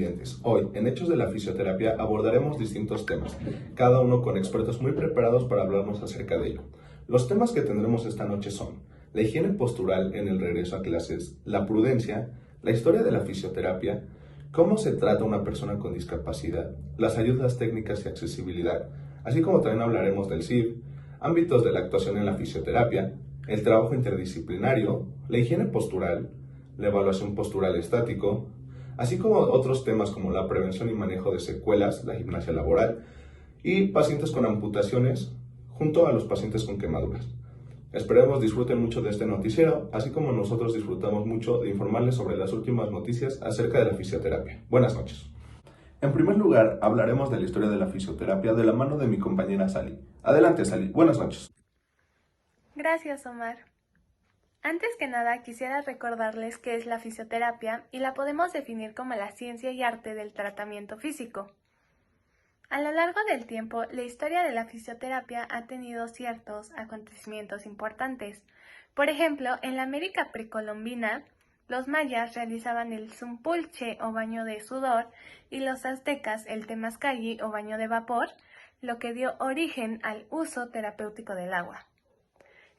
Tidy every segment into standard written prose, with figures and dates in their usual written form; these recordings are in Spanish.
televidentes. Hoy, en Hechos de la Fisioterapia, abordaremos distintos temas, cada uno con expertos muy preparados para hablarnos acerca de ello. Los temas que tendremos esta noche son la higiene postural en el regreso a clases, la prudencia, la historia de la fisioterapia, cómo se trata a una persona con discapacidad, las ayudas técnicas y accesibilidad, así como también hablaremos del CIF, ámbitos de la actuación en la fisioterapia, el trabajo interdisciplinario, la higiene postural, la evaluación postural estático, así como otros temas como la prevención y manejo de secuelas, la gimnasia laboral y pacientes con amputaciones junto a los pacientes con quemaduras. Esperemos disfruten mucho de este noticiero, así como nosotros disfrutamos mucho de informarles sobre las últimas noticias acerca de la fisioterapia. Buenas noches. En primer lugar, hablaremos de la historia de la fisioterapia de la mano de mi compañera Sally. Adelante, Sally. Buenas noches. Gracias, Omar. Antes que nada, quisiera recordarles qué es la fisioterapia y la podemos definir como la ciencia y arte del tratamiento físico. A lo largo del tiempo, la historia de la fisioterapia ha tenido ciertos acontecimientos importantes. Por ejemplo, en la América precolombina, los mayas realizaban el zumpulche o baño de sudor y los aztecas el temazcalli o baño de vapor, lo que dio origen al uso terapéutico del agua.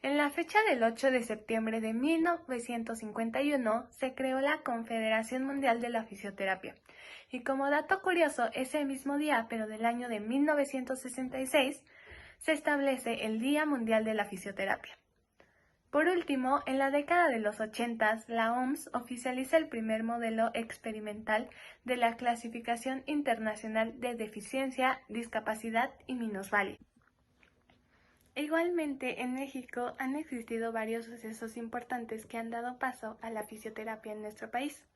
En la fecha del 8 de septiembre de 1951 se creó la Confederación Mundial de la Fisioterapia. Y como dato curioso, ese mismo día, pero del año de 1966, se establece el Día Mundial de la Fisioterapia. Por último, en la década de los 80, la OMS oficializa el primer modelo experimental de la Clasificación Internacional de Deficiencia, Discapacidad y Minusvalía. Igualmente, en México han existido varios sucesos importantes que han dado paso a la fisioterapia en nuestro país.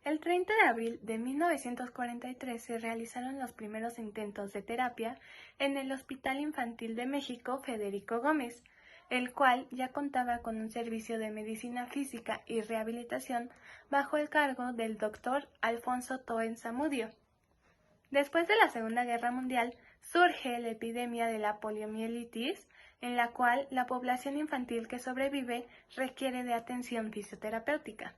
El 30 de abril de 1943 se realizaron los primeros intentos de terapia en el Hospital Infantil de México Federico Gómez, el cual ya contaba con un servicio de medicina física y rehabilitación bajo el cargo del Dr. Alfonso Toen Zamudio. Después de la Segunda Guerra Mundial, surge la epidemia de la poliomielitis, en la cual la población infantil que sobrevive requiere de atención fisioterapéutica.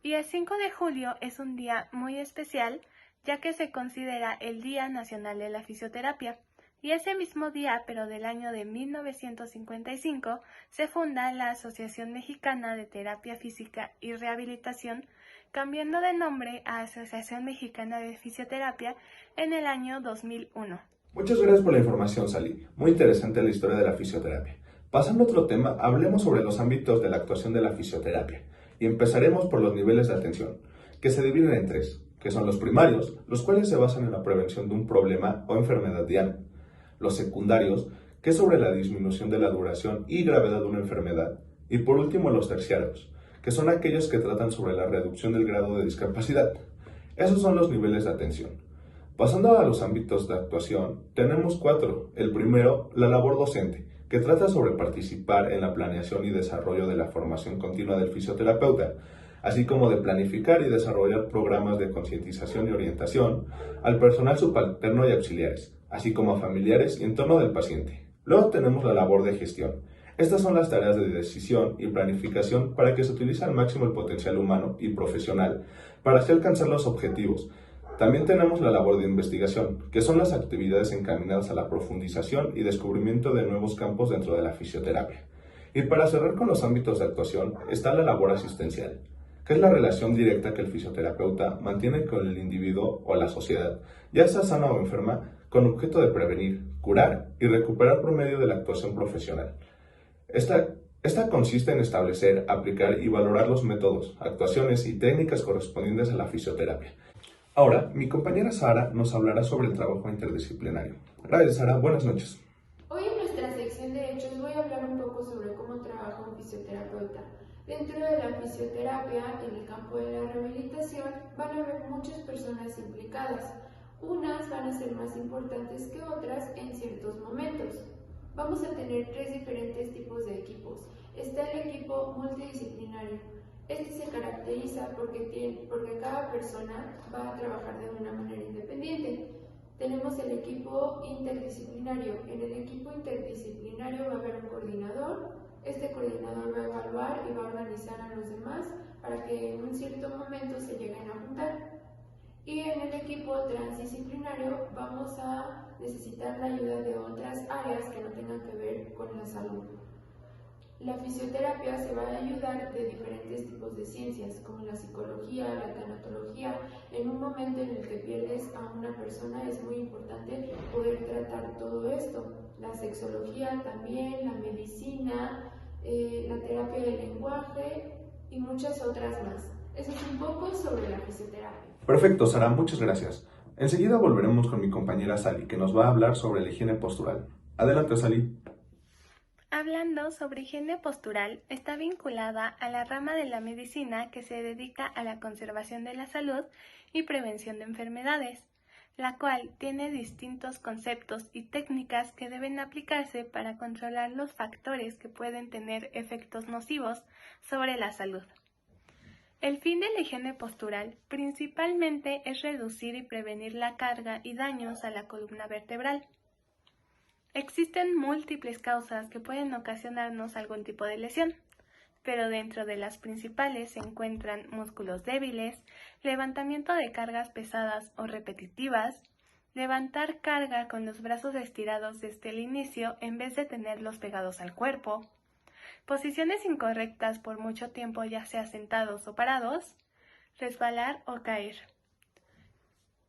Y el 5 de julio es un día muy especial, ya que se considera el Día Nacional de la Fisioterapia, y ese mismo día, pero del año de 1955, se funda la Asociación Mexicana de Terapia Física y Rehabilitación, cambiando de nombre a Asociación Mexicana de Fisioterapia en el año 2001. Muchas gracias por la información, Sally. Muy interesante la historia de la fisioterapia. Pasando a otro tema, hablemos sobre los ámbitos de la actuación de la fisioterapia. Y empezaremos por los niveles de atención, que se dividen en tres, que son los primarios, los cuales se basan en la prevención de un problema o enfermedad diana. Los secundarios, que es sobre la disminución de la duración y gravedad de una enfermedad. Y por último, los terciarios, que son aquellos que tratan sobre la reducción del grado de discapacidad. Esos son los niveles de atención. Pasando a los ámbitos de actuación, tenemos cuatro. El primero, la labor docente, que trata sobre participar en la planeación y desarrollo de la formación continua del fisioterapeuta, así como de planificar y desarrollar programas de concientización y orientación al personal subalterno y auxiliares, así como a familiares y entorno del paciente. Luego tenemos la labor de gestión. Estas son las tareas de decisión y planificación para que se utilice al máximo el potencial humano y profesional para así alcanzar los objetivos. También tenemos la labor de investigación, que son las actividades encaminadas a la profundización y descubrimiento de nuevos campos dentro de la fisioterapia. Y para cerrar con los ámbitos de actuación está la labor asistencial, que es la relación directa que el fisioterapeuta mantiene con el individuo o la sociedad, ya sea sana o enferma, con objeto de prevenir, curar y recuperar por medio de la actuación profesional. Esta consiste en establecer, aplicar y valorar los métodos, actuaciones y técnicas correspondientes a la fisioterapia. Ahora, mi compañera Sara nos hablará sobre el trabajo interdisciplinario. Gracias, Sara. Buenas noches. Hoy en nuestra sección de hechos voy a hablar un poco sobre cómo trabaja un fisioterapeuta. Dentro de la fisioterapia, en el campo de la rehabilitación, van a haber muchas personas implicadas. Unas van a ser más importantes que otras en ciertos momentos. Vamos a tener tres diferentes tipos de equipos. Está el equipo multidisciplinario. Este se caracteriza porque cada persona va a trabajar de una manera independiente. Tenemos el equipo interdisciplinario. En el equipo interdisciplinario va a haber un coordinador. Este coordinador va a evaluar y va a organizar a los demás para que en un cierto momento se lleguen a juntar. Y en el equipo transdisciplinario vamos a necesitar la ayuda de otras áreas que no tengan que ver con la salud. La fisioterapia se va a ayudar de diferentes tipos de ciencias, como la psicología, la tanatología. En un momento en el que pierdes a una persona es muy importante poder tratar todo esto. La sexología también, la medicina, la terapia del lenguaje y muchas otras más. Eso es un poco sobre la fisioterapia. Perfecto, Sara, muchas gracias. Enseguida volveremos con mi compañera Sally, que nos va a hablar sobre la higiene postural. Adelante, Sally. Hablando sobre higiene postural, está vinculada a la rama de la medicina que se dedica a la conservación de la salud y prevención de enfermedades, la cual tiene distintos conceptos y técnicas que deben aplicarse para controlar los factores que pueden tener efectos nocivos sobre la salud. El fin de la higiene postural principalmente es reducir y prevenir la carga y daños a la columna vertebral. Existen múltiples causas que pueden ocasionarnos algún tipo de lesión, pero dentro de las principales se encuentran músculos débiles, levantamiento de cargas pesadas o repetitivas, levantar carga con los brazos estirados desde el inicio en vez de tenerlos pegados al cuerpo, posiciones incorrectas por mucho tiempo ya sea sentados o parados, resbalar o caer.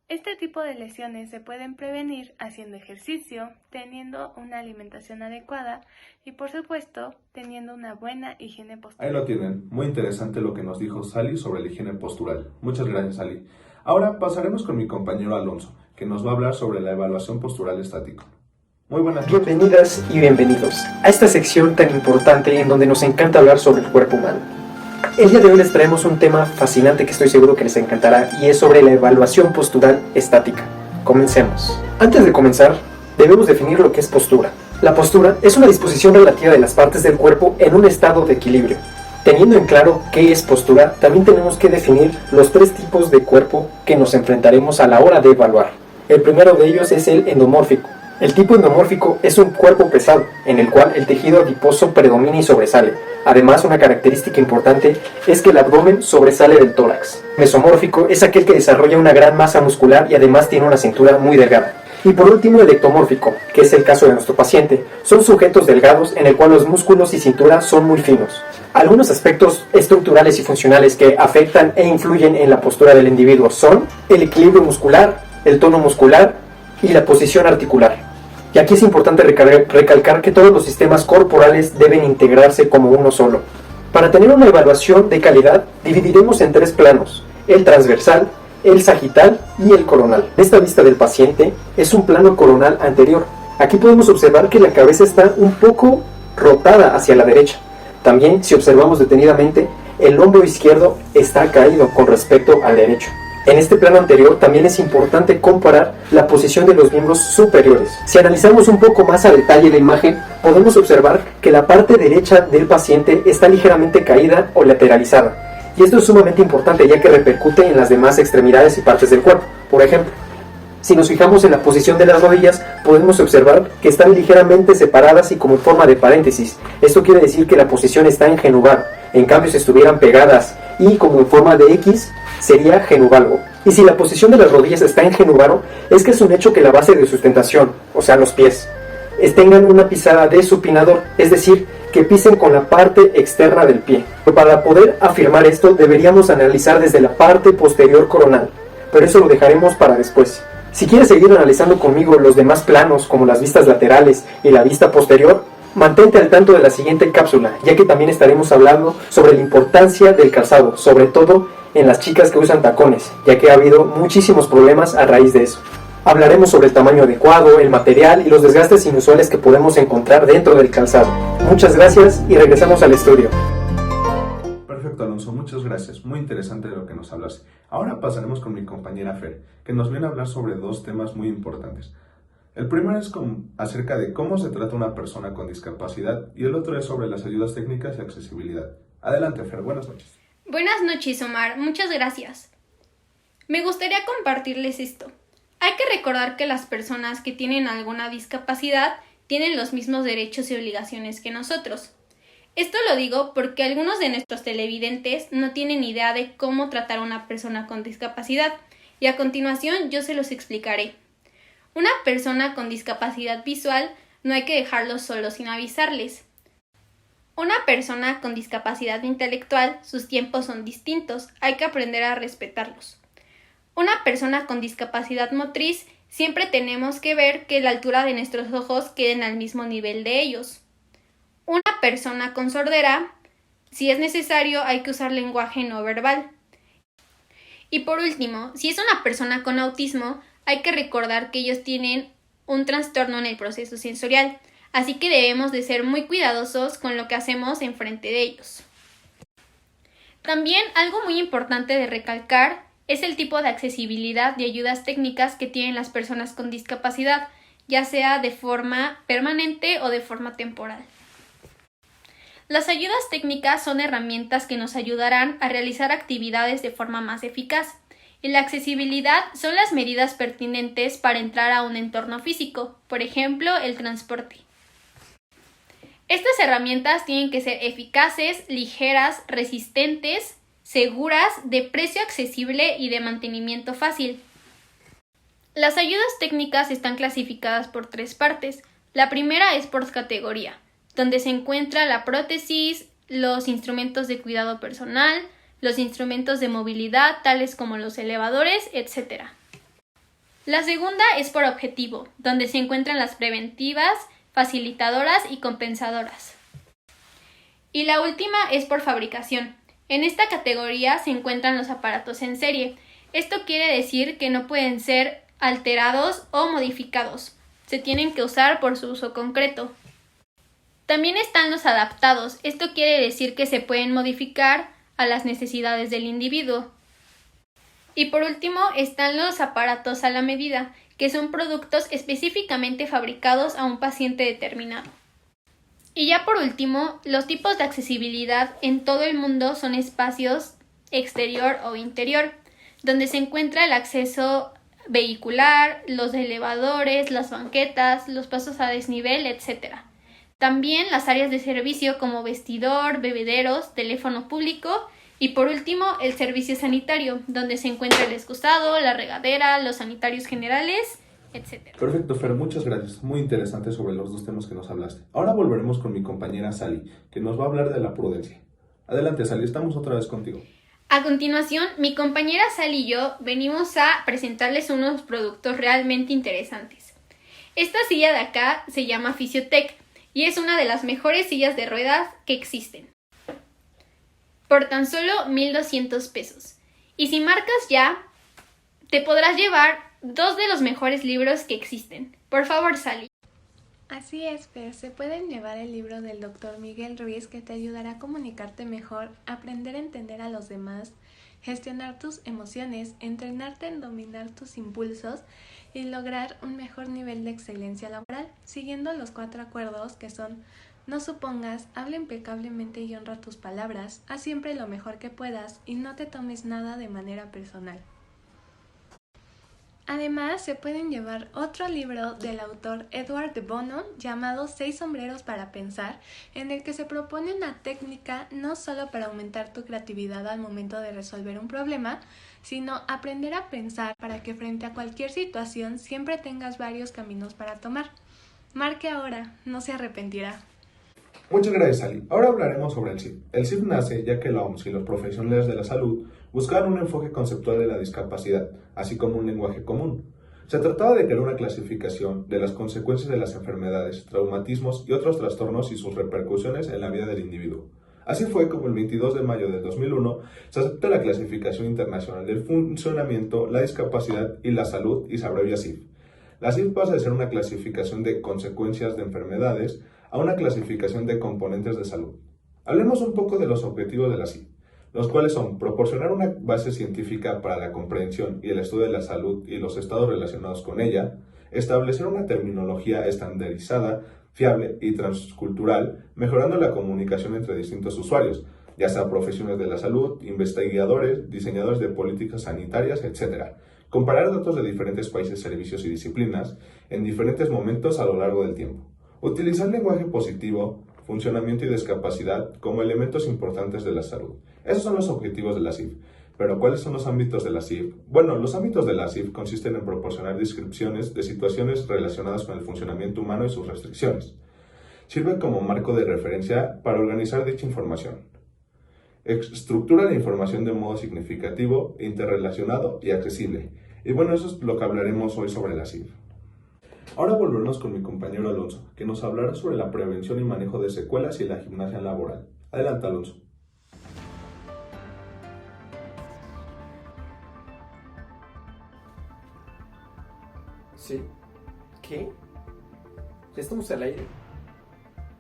Este tipo de lesiones se pueden prevenir haciendo ejercicio, teniendo una alimentación adecuada y, por supuesto, teniendo una buena higiene postural. Ahí lo tienen. Muy interesante lo que nos dijo Sally sobre la higiene postural. Muchas gracias, Sally. Ahora pasaremos con mi compañero Alonso, que nos va a hablar sobre la evaluación postural estática. Muy buenas noches. Bienvenidas y bienvenidos a esta sección tan importante en donde nos encanta hablar sobre el cuerpo humano. El día de hoy les traemos un tema fascinante que estoy seguro que les encantará y es sobre la evaluación postural estática. Comencemos. Antes de comenzar, debemos definir lo que es postura. La postura es una disposición relativa de las partes del cuerpo en un estado de equilibrio. Teniendo en claro qué es postura, también tenemos que definir los tres tipos de cuerpo que nos enfrentaremos a la hora de evaluar. El primero de ellos es el endomórfico. El tipo endomórfico es un cuerpo pesado, en el cual el tejido adiposo predomina y sobresale. Además, una característica importante es que el abdomen sobresale del tórax. Mesomórfico es aquel que desarrolla una gran masa muscular y además tiene una cintura muy delgada. Y por último, el ectomórfico, que es el caso de nuestro paciente. Son sujetos delgados en el cual los músculos y cintura son muy finos. Algunos aspectos estructurales y funcionales que afectan e influyen en la postura del individuo son el equilibrio muscular, el tono muscular y la posición articular. Y aquí es importante recalcar que todos los sistemas corporales deben integrarse como uno solo. Para tener una evaluación de calidad, dividiremos en tres planos: el transversal, el sagital y el coronal. Esta vista del paciente es un plano coronal anterior. Aquí podemos observar que la cabeza está un poco rotada hacia la derecha. También, si observamos detenidamente, el hombro izquierdo está caído con respecto al derecho. En este plano anterior también es importante comparar la posición de los miembros superiores. Si analizamos un poco más a detalle la imagen, podemos observar que la parte derecha del paciente está ligeramente caída o lateralizada. Y esto es sumamente importante ya que repercute en las demás extremidades y partes del cuerpo. Por ejemplo, si nos fijamos en la posición de las rodillas, podemos observar que están ligeramente separadas y como en forma de paréntesis. Esto quiere decir que la posición está en genuvar. En cambio, si estuvieran pegadas y como en forma de X, sería genuvalgo. Y si la posición de las rodillas está en genuvaro, es que es un hecho que la base de sustentación, o sea los pies, tengan una pisada de supinador, es decir, que pisen con la parte externa del pie. Pero para poder afirmar esto, deberíamos analizar desde la parte posterior coronal, pero eso lo dejaremos para después. Si quieres seguir analizando conmigo los demás planos, como las vistas laterales y la vista posterior, mantente al tanto de la siguiente cápsula, ya que también estaremos hablando sobre la importancia del calzado, sobre todo en las chicas que usan tacones, ya que ha habido muchísimos problemas a raíz de eso. Hablaremos sobre el tamaño adecuado, el material y los desgastes inusuales que podemos encontrar dentro del calzado. Muchas gracias y regresamos al estudio. Perfecto, Alonso, muchas gracias. Muy interesante de lo que nos hablas. Ahora pasaremos con mi compañera Fer, que nos viene a hablar sobre dos temas muy importantes. El primero es acerca de cómo se trata una persona con discapacidad y el otro es sobre las ayudas técnicas y accesibilidad. Adelante, Fer, buenas noches. Buenas noches, Omar. Muchas gracias. Me gustaría compartirles esto. Hay que recordar que las personas que tienen alguna discapacidad tienen los mismos derechos y obligaciones que nosotros. Esto lo digo porque algunos de nuestros televidentes no tienen idea de cómo tratar a una persona con discapacidad. y a continuación yo se los explicaré. Una persona con discapacidad visual no hay que dejarlos solos sin avisarles. Una persona con discapacidad intelectual, sus tiempos son distintos, hay que aprender a respetarlos. Una persona con discapacidad motriz, siempre tenemos que ver que la altura de nuestros ojos queden al mismo nivel de ellos. Una persona con sordera, si es necesario, hay que usar lenguaje no verbal. Y por último, si es una persona con autismo, hay que recordar que ellos tienen un trastorno en el proceso sensorial, así que debemos de ser muy cuidadosos con lo que hacemos enfrente de ellos. También algo muy importante de recalcar es el tipo de accesibilidad y ayudas técnicas que tienen las personas con discapacidad, ya sea de forma permanente o de forma temporal. Las ayudas técnicas son herramientas que nos ayudarán a realizar actividades de forma más eficaz, y la accesibilidad son las medidas pertinentes para entrar a un entorno físico, por ejemplo, el transporte. Estas herramientas tienen que ser eficaces, ligeras, resistentes, seguras, de precio accesible y de mantenimiento fácil. Las ayudas técnicas están clasificadas por 3 partes. La primera es por categoría, donde se encuentra la prótesis, los instrumentos de cuidado personal, los instrumentos de movilidad, tales como los elevadores, etc. La segunda es por objetivo, donde se encuentran las preventivas, facilitadoras y compensadoras. Y la última es por fabricación. En esta categoría se encuentran los aparatos en serie. Esto quiere decir que no pueden ser alterados o modificados. Se tienen que usar por su uso concreto. También están los adaptados. Esto quiere decir que se pueden modificar a las necesidades del individuo. Y por último están los aparatos a la medida, que son productos específicamente fabricados a un paciente determinado. Y ya por último, los tipos de accesibilidad en todo el mundo son espacios exterior o interior, donde se encuentra el acceso vehicular, los elevadores, las banquetas, los pasos a desnivel, etc. También las áreas de servicio como vestidor, bebederos, teléfono público y por último el servicio sanitario, donde se encuentra el excusado, la regadera, los sanitarios generales, etc. Perfecto, Fer, muchas gracias. Muy interesante sobre los 2 temas que nos hablaste. Ahora volveremos con mi compañera Sally, que nos va a hablar de la prudencia. Adelante, Sally, estamos otra vez contigo. A continuación, mi compañera Sally y yo venimos a presentarles unos productos realmente interesantes. Esta silla de acá se llama Fisiotec y es una de las mejores sillas de ruedas que existen. Por tan solo 1,200 pesos. Y si marcas ya, te podrás llevar 2 de los mejores libros que existen. Por favor, Sally. Así es, Fer, se pueden llevar el libro del Dr. Miguel Ruiz que te ayudará a comunicarte mejor, aprender a entender a los demás, gestionar tus emociones, entrenarte en dominar tus impulsos y lograr un mejor nivel de excelencia laboral, siguiendo los 4 acuerdos que son: no supongas, habla impecablemente y honra tus palabras, haz siempre lo mejor que puedas y no te tomes nada de manera personal. Además, se pueden llevar otro libro del autor Edward de Bono llamado 6 sombreros para pensar, en el que se propone una técnica no solo para aumentar tu creatividad al momento de resolver un problema, sino aprender a pensar para que frente a cualquier situación siempre tengas varios caminos para tomar. Marque ahora, no se arrepentirá. Muchas gracias, Sally. Ahora hablaremos sobre el CIF. El CIF nace ya que la OMS y los profesionales de la salud buscaban un enfoque conceptual de la discapacidad, así como un lenguaje común. Se trataba de crear una clasificación de las consecuencias de las enfermedades, traumatismos y otros trastornos y sus repercusiones en la vida del individuo. Así fue como el 22 de mayo de 2001 se aceptó la Clasificación Internacional del Funcionamiento, la Discapacidad y la Salud y se abrevia CIF. La CIF pasa de ser una clasificación de consecuencias de enfermedades a una clasificación de componentes de salud. Hablemos un poco de los objetivos de la CIF, los cuales son proporcionar una base científica para la comprensión y el estudio de la salud y los estados relacionados con ella, establecer una terminología estandarizada, fiable y transcultural, mejorando la comunicación entre distintos usuarios, ya sea profesionales de la salud, investigadores, diseñadores de políticas sanitarias, etc. Comparar datos de diferentes países, servicios y disciplinas en diferentes momentos a lo largo del tiempo. Utilizar lenguaje positivo, funcionamiento y discapacidad como elementos importantes de la salud. Esos son los objetivos de la CIF. Pero, ¿cuáles son los ámbitos de la CIF? Bueno, los ámbitos de la CIF consisten en proporcionar descripciones de situaciones relacionadas con el funcionamiento humano y sus restricciones. Sirve como marco de referencia para organizar dicha información. Estructura la información de modo significativo, interrelacionado y accesible. Y bueno, eso es lo que hablaremos hoy sobre la CIF. Ahora volveremos con mi compañero Alonso, que nos hablará sobre la prevención y manejo de secuelas y la gimnasia laboral. Adelante, Alonso. ¿Sí? ¿Qué? ¿Ya estamos al aire?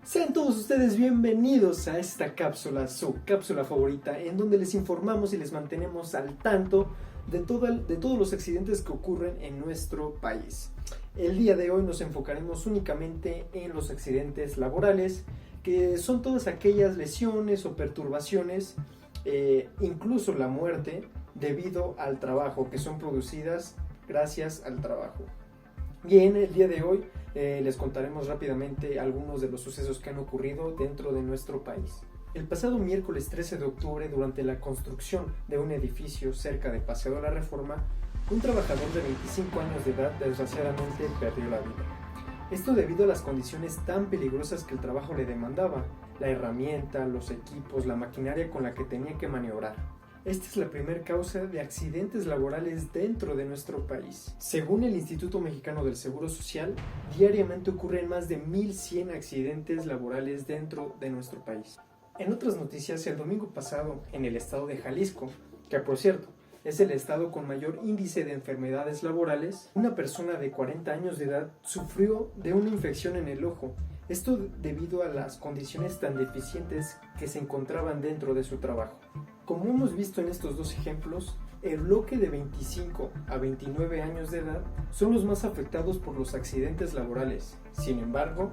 Sean todos ustedes bienvenidos a esta cápsula, su cápsula favorita, en donde les informamos y les mantenemos al tanto de todos los accidentes que ocurren en nuestro país. El día de hoy nos enfocaremos únicamente en los accidentes laborales, que son todas aquellas lesiones o perturbaciones, incluso la muerte, debido al trabajo, que son producidas gracias al trabajo. Bien, el día de hoy les contaremos rápidamente algunos de los sucesos que han ocurrido dentro de nuestro país. El pasado miércoles 13 de octubre, durante la construcción de un edificio cerca de Paseo de la Reforma, un trabajador de 25 años de edad desgraciadamente perdió la vida. Esto debido a las condiciones tan peligrosas que el trabajo le demandaba, la herramienta, los equipos, la maquinaria con la que tenía que maniobrar. Esta es la primera causa de accidentes laborales dentro de nuestro país. Según el Instituto Mexicano del Seguro Social, diariamente ocurren más de 1,100 accidentes laborales dentro de nuestro país. En otras noticias, el domingo pasado, en el estado de Jalisco, que por cierto, es el estado con mayor índice de enfermedades laborales, una persona de 40 años de edad sufrió de una infección en el ojo. Esto debido a las condiciones tan deficientes que se encontraban dentro de su trabajo. Como hemos visto en estos dos ejemplos, el bloque de 25 a 29 años de edad son los más afectados por los accidentes laborales. Sin embargo,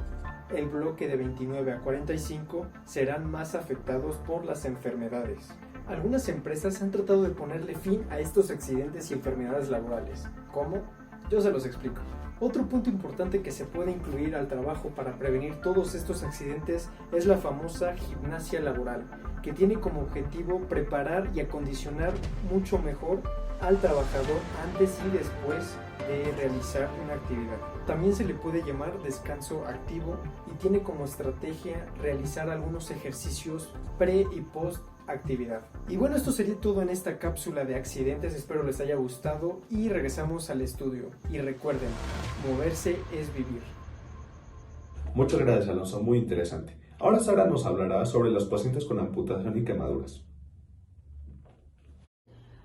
el bloque de 29 a 45 serán más afectados por las enfermedades. Algunas empresas han tratado de ponerle fin a estos accidentes y enfermedades laborales. ¿Cómo? Yo se los explico. Otro punto importante que se puede incluir al trabajo para prevenir todos estos accidentes es la famosa gimnasia laboral, que tiene como objetivo preparar y acondicionar mucho mejor al trabajador antes y después de realizar una actividad. También se le puede llamar descanso activo y tiene como estrategia realizar algunos ejercicios pre y post actividad. Y bueno, esto sería todo en esta cápsula de accidentes, espero les haya gustado y regresamos al estudio. Y recuerden, moverse es vivir. Muchas gracias, Alonso, muy interesante. Ahora Sara nos hablará sobre los pacientes con amputación y quemaduras.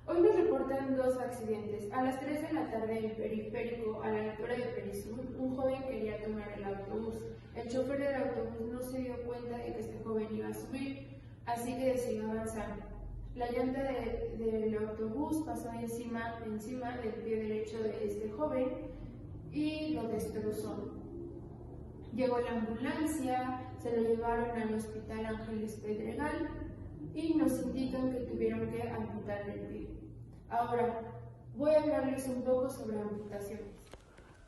Hoy nos reportan dos accidentes. A las 3 de la tarde en Periférico, a la altura de Perisur, un joven quería tomar el autobús. El chofer del autobús no se dio cuenta de que este joven iba a subir, así que decidió avanzar. La llanta del autobús pasó encima del pie derecho de este joven y lo destrozó. Llegó la ambulancia, se lo llevaron al Hospital Ángeles Pedregal y nos indican que tuvieron que amputar el pie. Ahora, voy a hablarles un poco sobre amputaciones.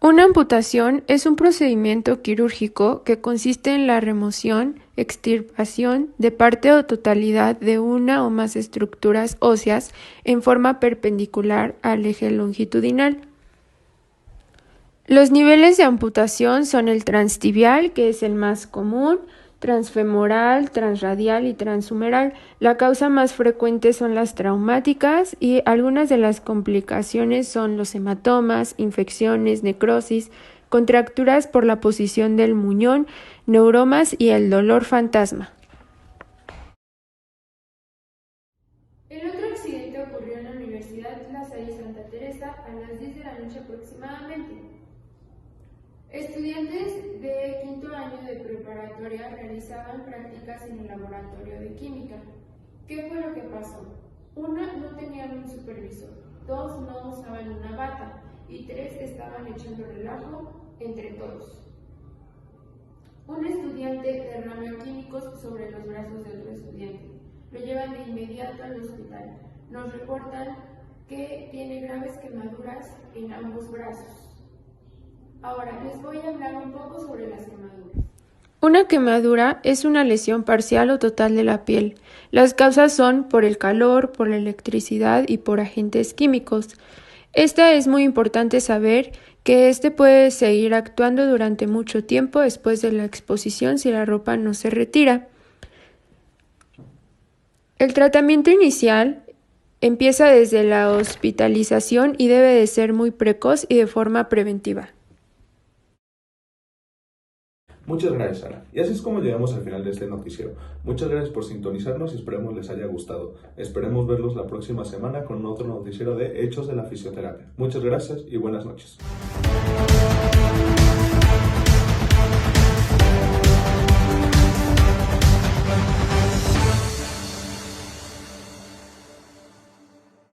Una amputación es un procedimiento quirúrgico que consiste en la remoción, extirpación de parte o totalidad de una o más estructuras óseas en forma perpendicular al eje longitudinal. Los niveles de amputación son el transtibial, que es el más común, transfemoral, transradial y transhumeral. La causa más frecuente son las traumáticas y algunas de las complicaciones son los hematomas, infecciones, necrosis, contracturas por la posición del muñón, neuromas y el dolor fantasma. El otro accidente ocurrió en la Universidad La Salle Santa Teresa a las 10 de la noche aproximadamente. Estudiantes de quinto año de preparatoria realizaban prácticas en el laboratorio de química. ¿Qué fue lo que pasó? 1. No tenían un supervisor. 2. No usaban una bata. Y 3. Estaban echando relajo entre todos. Un estudiante derrama químicos sobre los brazos de otro estudiante. Lo llevan de inmediato al hospital. Nos reportan que tiene graves quemaduras en ambos brazos. Ahora les voy a hablar un poco sobre las quemaduras. Una quemadura es una lesión parcial o total de la piel. Las causas son por el calor, por la electricidad y por agentes químicos. Esta es muy importante saber que este puede seguir actuando durante mucho tiempo después de la exposición si la ropa no se retira. El tratamiento inicial empieza desde la hospitalización y debe de ser muy precoz y de forma preventiva. Muchas gracias, Sara. Y así es como llegamos al final de este noticiero. Muchas gracias por sintonizarnos y esperemos les haya gustado. Esperemos verlos la próxima semana con otro noticiero de Hechos de la Fisioterapia. Muchas gracias y buenas noches.